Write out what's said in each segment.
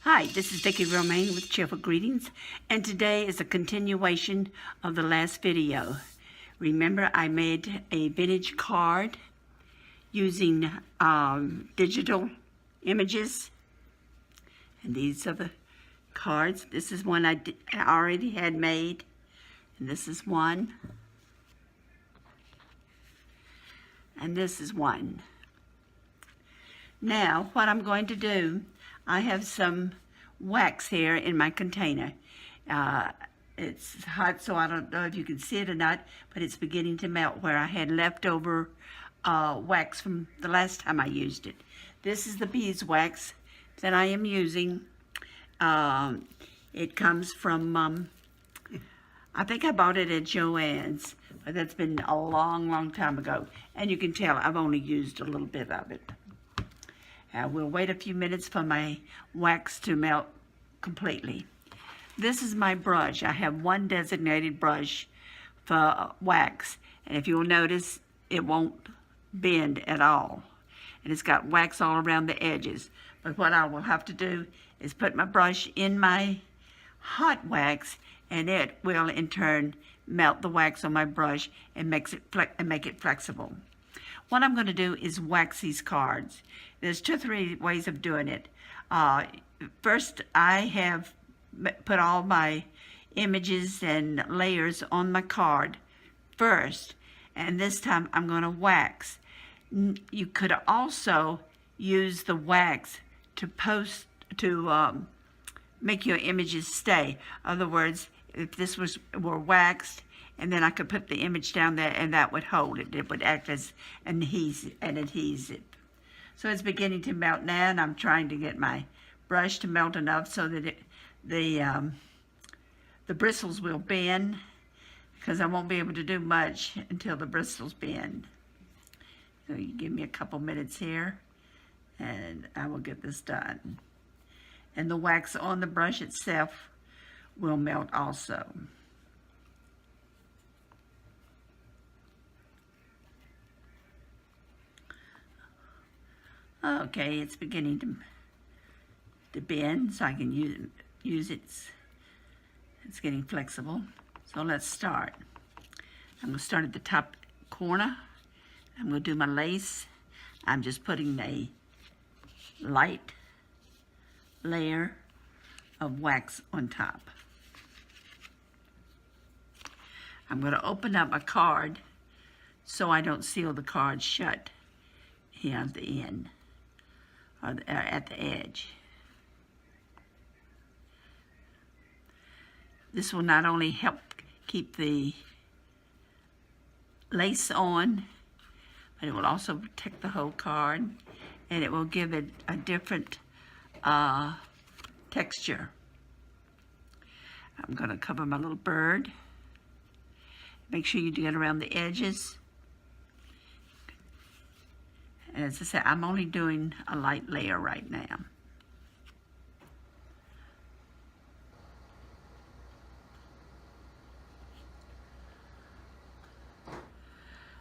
Hi, this is Vicki Romaine with Cheerful Greetings, and today is a continuation of the last video. Remember, I made a vintage card using digital images, and these are the cards. This is one I already had made, and this is one, and this is one. Now, what I'm going to do, I have some wax here in my container. It's hot, so I don't know if you can see it or not, but it's beginning to melt where I had leftover wax from the last time I used it. This is the beeswax that I am using. It comes from, I think I bought it at Joann's, but that's been a long, long time ago. And you can tell I've only used a little bit of it. We'll wait a few minutes for my wax to melt completely. This is my brush. I have one designated brush for wax. And if you'll notice, it won't bend at all. And it's got wax all around the edges. But what I will have to do is put my brush in my hot wax, and it will in turn melt the wax on my brush and make it flexible. What I'm going to do is wax these cards. There's 2 or 3 ways of doing it. First, I have put all my images and layers on my card first, and this time I'm going to wax. You could also use the wax to make your images stay. In other words, if this were waxed, and then I could put the image down there and that would hold it. It would act as an adhesive. So it's beginning to melt now, and I'm trying to get my brush to melt enough so that the bristles will bend, because I won't be able to do much until the bristles bend. So you give me a couple minutes here and I will get this done. And the wax on the brush itself will melt also. Okay, it's beginning to bend, so I can use it. It's getting flexible. So let's start. I'm going to start at the top corner. I'm going to do my lace. I'm just putting a light layer of wax on top. I'm going to open up my card so I don't seal the card shut here at the end. Or at the edge. This will not only help keep the lace on, but it will also protect the whole card, and it will give it a different texture. I'm going to cover my little bird. Make sure you get around the edges. And as I said, I'm only doing a light layer right now.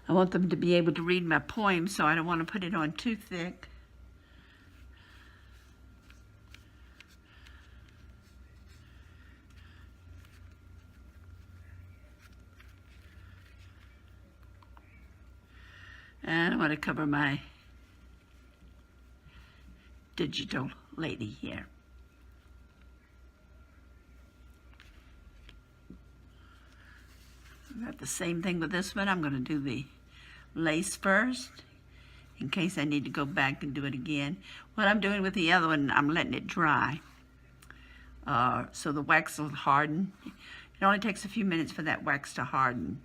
I want them to be able to read my poem, so I don't want to put it on too thick. And I want to cover my digital lady here. I've got the same thing with this one. I'm going to do the lace first in case I need to go back and do it again. What I'm doing with the other one, I'm letting it dry so the wax will harden. It only takes a few minutes for that wax to harden.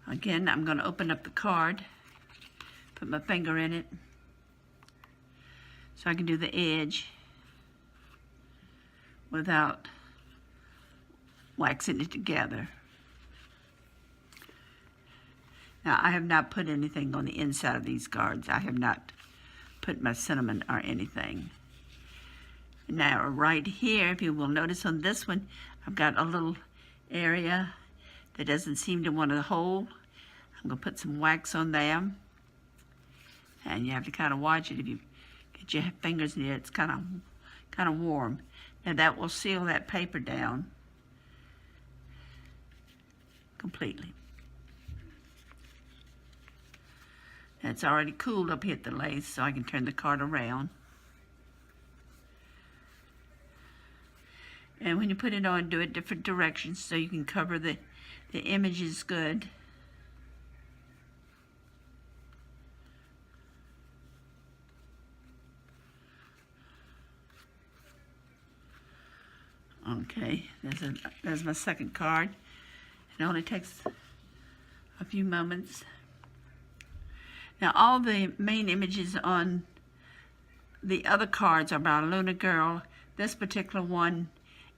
Again, I'm going to open up the card, put my finger in it, so I can do the edge without waxing it together. Now, I have not put anything on the inside of these cards. I have not put my cinnamon or anything. Now, right here, if you will notice on this one, I've got a little area that doesn't seem to want to hold. I'm going to put some wax on there. And you have to kind of watch it. If you Get your fingers near it. It's kind of warm. Now that will seal that paper down completely. It's already cooled up here at the lace, so I can turn the card around. And when you put it on, do it different directions so you can cover the images good. Okay, there's my second card. It only takes a few moments. Now all the main images on the other cards are by Luna Girl. This particular one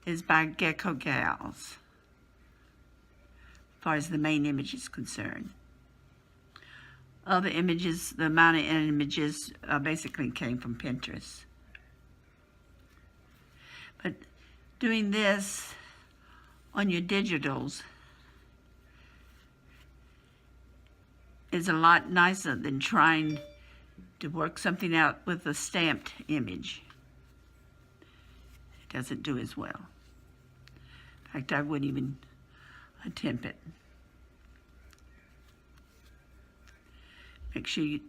is by Gecko Gals, as far as the main image is concerned. Other images, the minor images, basically came from Pinterest. But doing this on your digitals is a lot nicer than trying to work something out with a stamped image. It doesn't do as well. In fact, I wouldn't even attempt it. Make sure you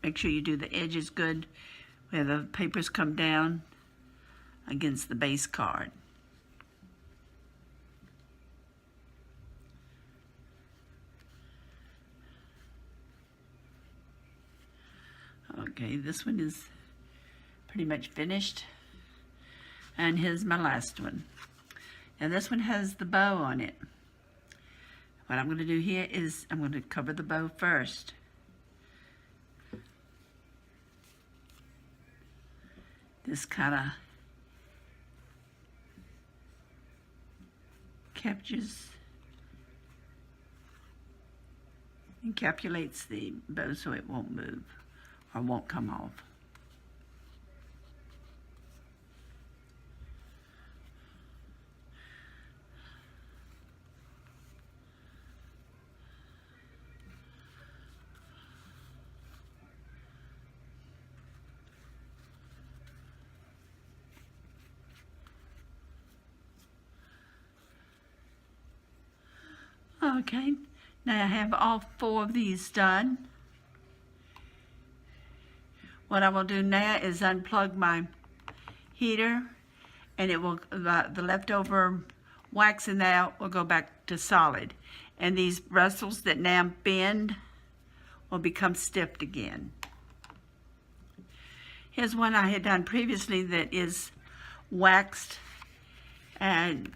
do the edges good, where the papers come down against the base card. Okay, this one is pretty much finished. And here's my last one. Now this one has the bow on it. What I'm going to do here is I'm going to cover the bow first. This kind of encapsulates the bow so it won't move or won't come off. Okay, now I have all 4 of these done. What I will do now is unplug my heater, and it will the leftover wax in there will go back to solid, and these bristles that now bend will become stiff again. Here's one I had done previously that is waxed, and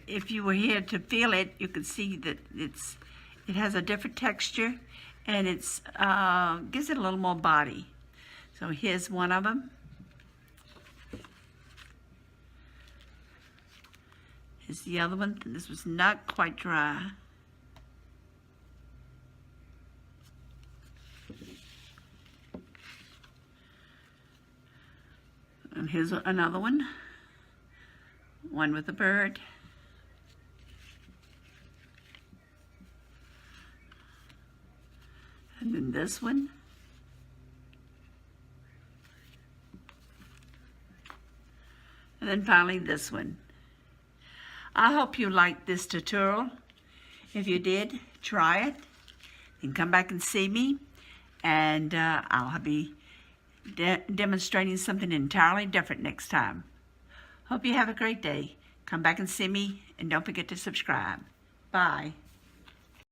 if you were here to feel it, you could see that it has a different texture, and it's gives it a little more body. So here's one of them. Here's the other one. This was not quite dry. And here's another one. One with a bird. And then this one. And then finally this one. I hope you liked this tutorial. If you did, try it. And come back and see me. And I'll be demonstrating something entirely different next time. Hope you have a great day. Come back and see me. And don't forget to subscribe. Bye.